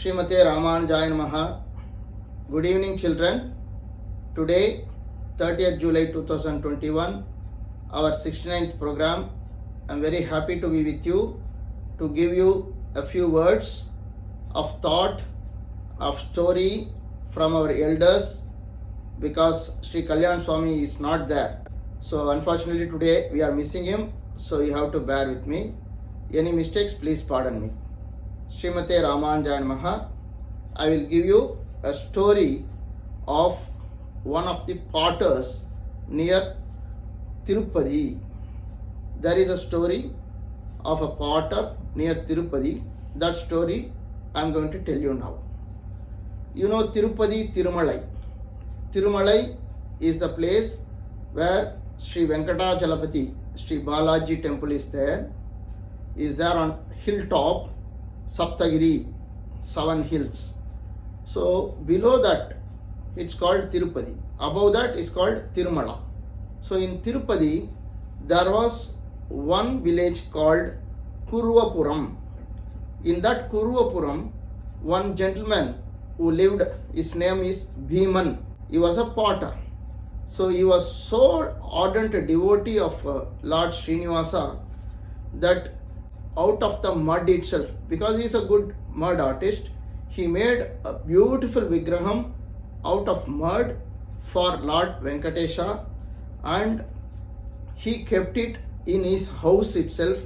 Srimate Ramanujaya Namaha. Good evening, children. Today, 30th July 2021, our 69th program. I am very happy to be with you to give you a few words of thought, of story from our elders, because Sri Kalyan Swami is not there. So unfortunately today we are missing him, so you have to bear with me. Any mistakes, please pardon me. Srimate Ramanujaya Namaha. I will give you a story of one of the potters near Tirupati. There is a story of a potter near Tirupati. That story I am going to tell you now. You know Tirupati, Tirumalai. Tirumalai is the place where Sri Venkatachalapati, Sri Balaji temple is there on hilltop, Saptagiri, 7 hills. So below that it's called Tirupati. Above that is called Tirumala. So in Tirupati there was one village called Kuruvapuram. In that Kuruvapuram, one gentleman who lived, his name is Bhiman. He was a potter. So he was so ardent a devotee of Lord Srinivasa that out of the mud itself, because he is a good mud artist, he made a beautiful vigraham out of mud for Lord Venkatesha, and he kept it in his house itself,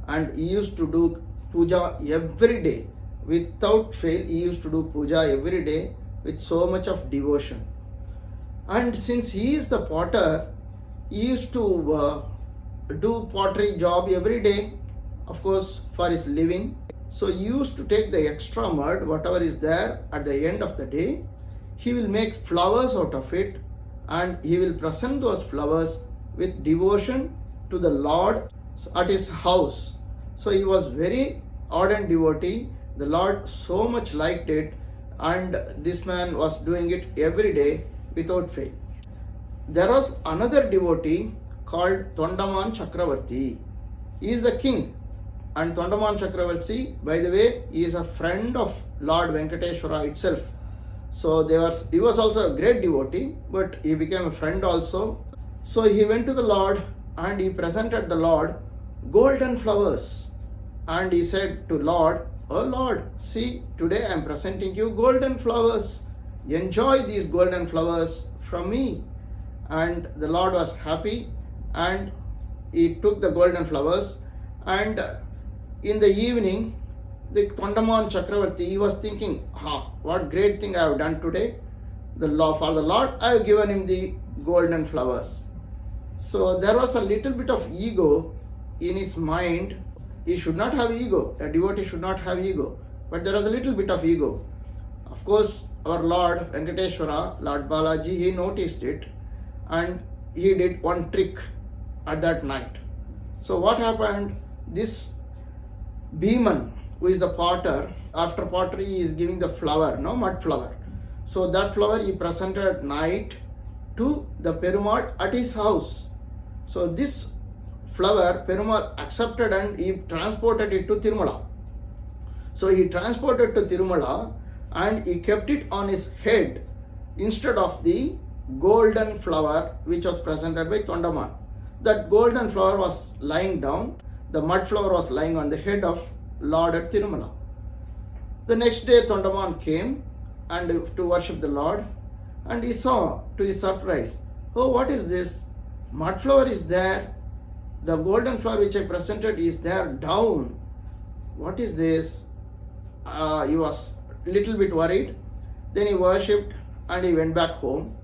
and he used to do puja every day. Without fail, he used to do puja every day with so much of devotion. And since he is the potter, he used to do pottery job every day, of course, for his living. So he used to take the extra mud, whatever is there at the end of the day, he will make flowers out of it, and he will present those flowers with devotion to the Lord at his house. So he was very ardent devotee. The Lord so much liked it, and this man was doing it every day without fail. There was another devotee called Tondaman Chakravarti. He is the king, and Tondaman Chakravarti, by the way, he is a friend of Lord Venkateshwara itself. So he was also a great devotee, but he became a friend also. So he went to the Lord and he presented the Lord golden flowers, and he said to Lord, "Oh Lord, see, today I am presenting you golden flowers. Enjoy these golden flowers from me." And the Lord was happy, and he took the golden flowers. And in the evening, the Tondaman Chakravarti, he was thinking, what great thing I have done today. For the Lord, I have given him the golden flowers. So there was a little bit of ego in his mind. He should not have ego. A devotee should not have ego. But there was a little bit of ego. Of course, our Lord Venkateshwara, Lord Balaji, he noticed it, and he did one trick at that night. So what happened? This Bhiman, who is the potter, after pottery he is giving the flower, mud flower. So that flower he presented at night to the Perumal at his house. So this flower Perumal accepted and he transported it to Tirumala. So he transported to Tirumala and he kept it on his head instead of the golden flower which was presented by Tondaman. That golden flower was lying down, the mud flower was lying on the head of Lord at Tirumala. The next day Tondaman came and to worship the Lord, and he saw, to his surprise, "Oh, what is this? Mud flower is there. The golden flower which I presented is there down. What is this?" He was a little bit worried. Then he worshipped and he went back home.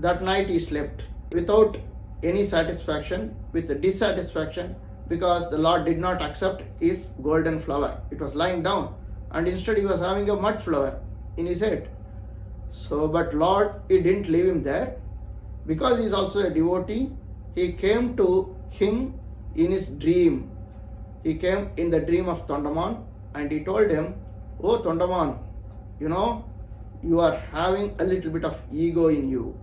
That night he slept without any satisfaction, with dissatisfaction, because the Lord did not accept his golden flower. It was lying down, and instead he was having a mud flower in his head. So, but Lord, he didn't leave him there, because he is also a devotee. He came to him in his dream. He came in the dream of Tondaman, and he told him, "Oh Tondaman, you are having a little bit of ego in you.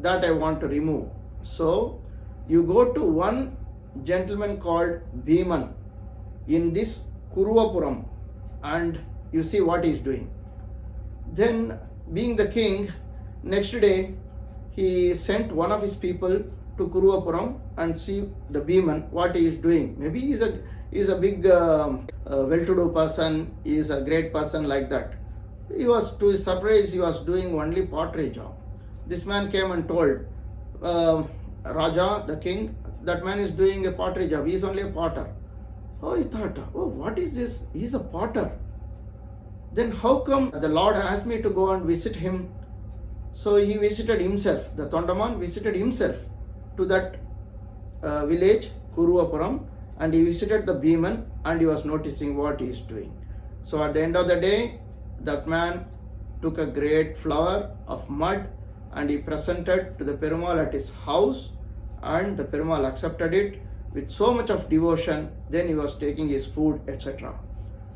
That I want to remove. So you go to one gentleman called Bhiman in this Kuruvapuram, and you see what he is doing. Then, being the king, next day he sent one of his people to Kuruvapuram and see the Bhiman, what he is doing. Maybe he is a big well-to-do person, he is a great person like that. He was, to his surprise, he was doing only pottery job. This man came and told Raja, the king, that man is doing a pottery job, he is only a potter. Oh, he thought, oh, what is this? He is a potter. Then how come the Lord asked me to go and visit him? So he visited himself, the Tondaman visited himself to that village, Kuruvapuram, and he visited the Bhiman and he was noticing what he is doing. So at the end of the day, that man took a great flower of mud and he presented to the Perumal at his house, and the Perumal accepted it with so much of devotion. Then he was taking his food, etc.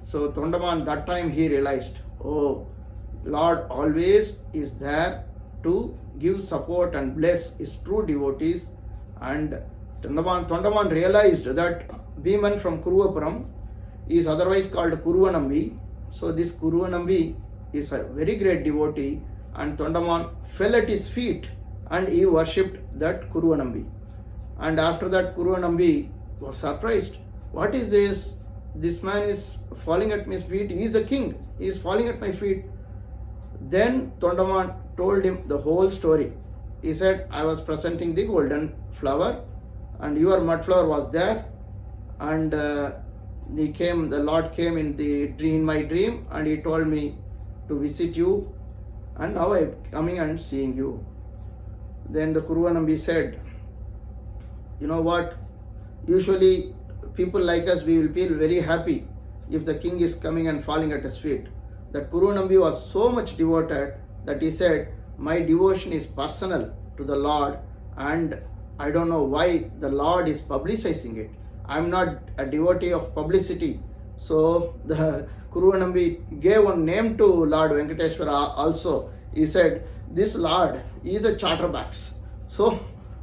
So Tondaman, that time he realized, oh, Lord always is there to give support and bless his true devotees. And Tondaman realized that Bhiman from Kuruvapuram is otherwise called Kuruvanambi. So this Kuruvanambi is a very great devotee, and Tondaman fell at his feet and he worshipped that Kuruvanambi. And after that, Kuruvanambi was surprised. What is this? This man is falling at my feet. He is the king. He is falling at my feet. Then Tondaman told him the whole story. He said, I was presenting the golden flower and your mud flower was there, and the Lord came in my dream and he told me to visit you, and now I am coming and seeing you. Then the Kuruvanambi said, you know what, usually people like us, we will feel very happy if the king is coming and falling at his feet. That Kuruvanambi was so much devoted that he said, my devotion is personal to the Lord, and I don't know why the Lord is publicizing it. I am not a devotee of publicity. So the Kuruvanambi gave one name to Lord Venkateshwara also. He said, this Lord is a chatterbox. So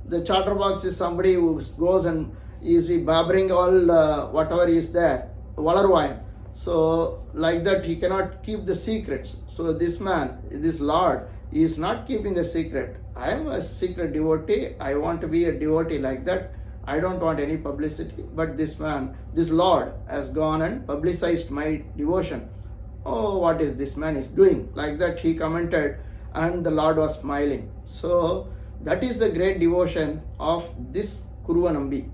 the chatterbox is somebody who goes and is babbling all whatever is there, Valarvayan. So like that he cannot keep the secrets. So this man, this Lord, is not keeping the secret. I am a secret devotee. I want to be a devotee like that. I don't want any publicity. But this man, this Lord has gone and publicized my devotion. Oh, what is this man is doing? Like that he commented, and the Lord was smiling. So that is the great devotion of this Kuruvanambi.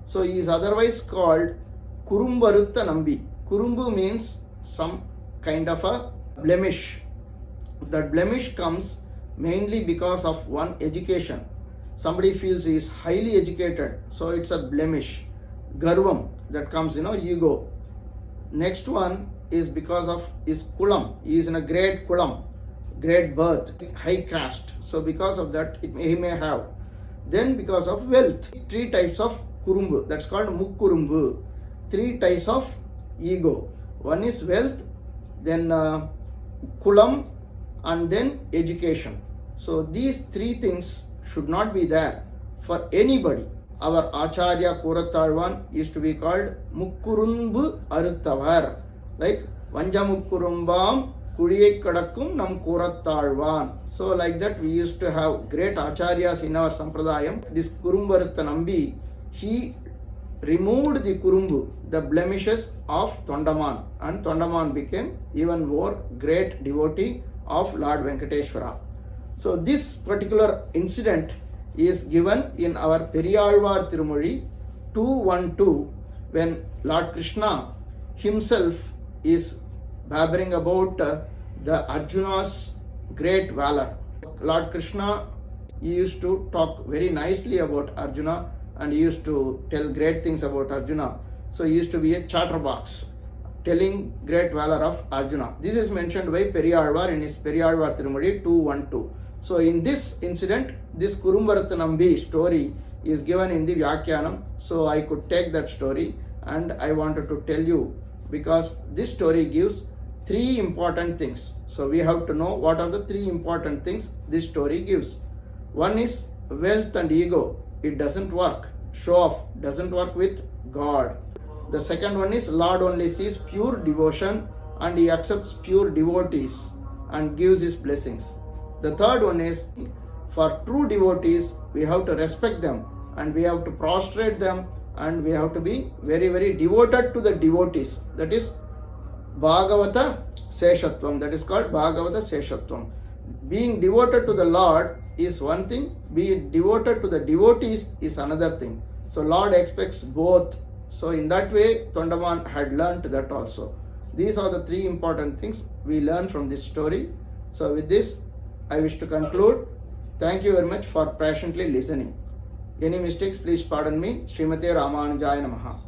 So he is otherwise called Kurumbarutta Nambi. Kurumbu means some kind of a blemish. That blemish comes mainly because of one education. Somebody feels he is highly educated, so it's a blemish. Garvam, that comes, ego. Next one is because of his kulam. He is in a great kulam, great birth, high caste. So because of that, he may have. Then because of wealth, 3 types of kurumbu, that's called mukkurumbu. 3 types of ego. One is wealth, then kulam, and then education. So these 3 things should not be there for anybody. Our Acharya Korattalvan used to be called Mukkurumbu Aruttavar, like Vanjamukkurumbam Kudiyai Kadakkum Nam Korattalvan. So like that we used to have great Acharyas in our Sampradayam. This Kurumbarutta Nambi, he removed the Kurumbu, the blemishes of Tondaman, and Tondaman became even more great devotee of Lord Venkateshwara. So this particular incident is given in our Periyalvar Tirumozhi 2:12, when Lord Krishna himself is babbling about the Arjuna's great valor. Lord Krishna, he used to talk very nicely about Arjuna, and he used to tell great things about Arjuna. So he used to be a chatterbox telling great valor of Arjuna. This is mentioned by Periyalvar in his Periyalvar Tirumozhi 2:12. So in this incident, this Kurumbarutta Nambi story is given in the Vyakyanam. So I could take that story and I wanted to tell you, because this story gives 3 important things. So we have to know what are the 3 important things this story gives. One is wealth and ego. It doesn't work. Show off doesn't work with God. The second one is Lord only sees pure devotion and he accepts pure devotees. and gives his blessings. The third one is, for true devotees, we have to respect them and we have to prostrate them and we have to be very, very devoted to the devotees. That is Bhagavata Seshatvam. That is called Bhagavata Seshatvam. Being devoted to the Lord is one thing, being devoted to the devotees is another thing. So Lord expects both. So in that way, Tondaman had learnt that also. These are the three important things we learn from this story. So with this, I wish to conclude. Thank you very much for patiently listening. Any mistakes, please pardon me. Srimate Ramanujaya Namaha.